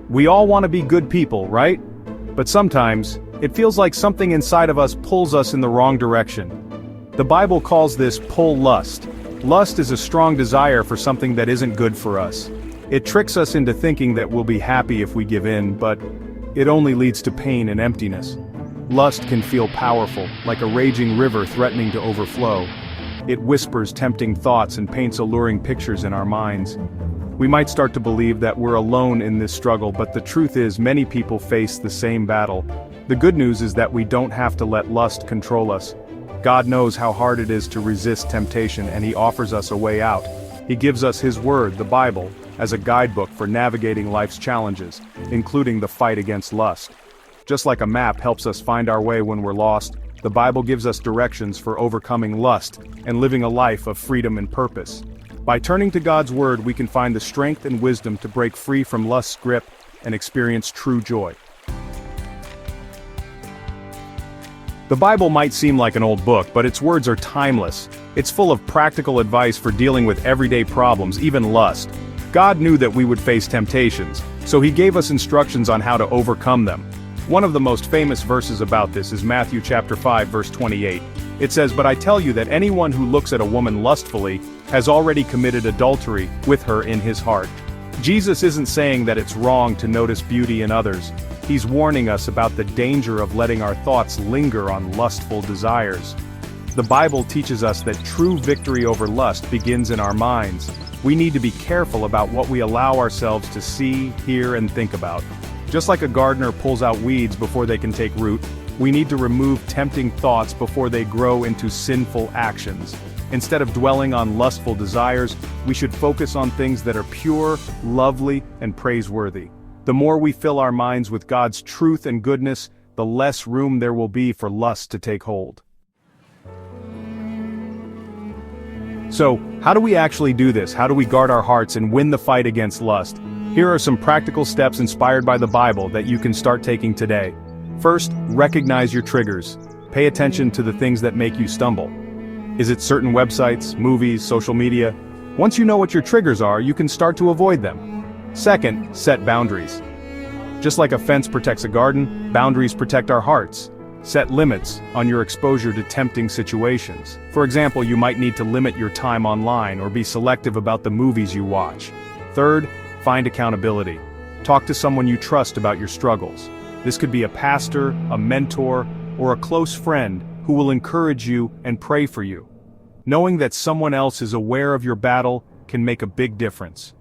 We all want to be good people, right? But sometimes, it feels like something inside of us pulls us in the wrong direction. The Bible calls this pull lust. Lust is a strong desire for something that isn't good for us. It tricks us into thinking that we'll be happy if we give in, but it only leads to pain and emptiness. Lust can feel powerful, like a raging river threatening to overflow. It whispers tempting thoughts and paints alluring pictures in our minds. We might start to believe that we're alone in this struggle, but the truth is many people face the same battle. The good news is that we don't have to let lust control us. God knows how hard it is to resist temptation, and He offers us a way out. He gives us His Word, the Bible, as a guidebook for navigating life's challenges, including the fight against lust. Just like a map helps us find our way when we're lost, the Bible gives us directions for overcoming lust and living a life of freedom and purpose. By turning to God's Word, we can find the strength and wisdom to break free from lust's grip and experience true joy. The Bible might seem like an old book, but its words are timeless. It's full of practical advice for dealing with everyday problems, even lust. God knew that we would face temptations, so He gave us instructions on how to overcome them. One of the most famous verses about this is Matthew chapter 5 verse 28. It says, "But I tell you that anyone who looks at a woman lustfully has already committed adultery with her in his heart." Jesus isn't saying that it's wrong to notice beauty in others. He's warning us about the danger of letting our thoughts linger on lustful desires. The Bible teaches us that true victory over lust begins in our minds. We need to be careful about what we allow ourselves to see, hear, and think about. Just like a gardener pulls out weeds before they can take root, we need to remove tempting thoughts before they grow into sinful actions. Instead of dwelling on lustful desires, we should focus on things that are pure, lovely, and praiseworthy. The more we fill our minds with God's truth and goodness, the less room there will be for lust to take hold. So, how do we actually do this? How do we guard our hearts and win the fight against lust? Here are some practical steps inspired by the Bible that you can start taking today. First, recognize your triggers. Pay attention to the things that make you stumble. Is it certain websites, movies, social media? Once you know what your triggers are, you can start to avoid them. Second, set boundaries. Just like a fence protects a garden, boundaries protect our hearts. Set limits on your exposure to tempting situations. For example, you might need to limit your time online or be selective about the movies you watch. Third, find accountability. Talk to someone you trust about your struggles. This could be a pastor, a mentor, or a close friend who will encourage you and pray for you. Knowing that someone else is aware of your battle can make a big difference.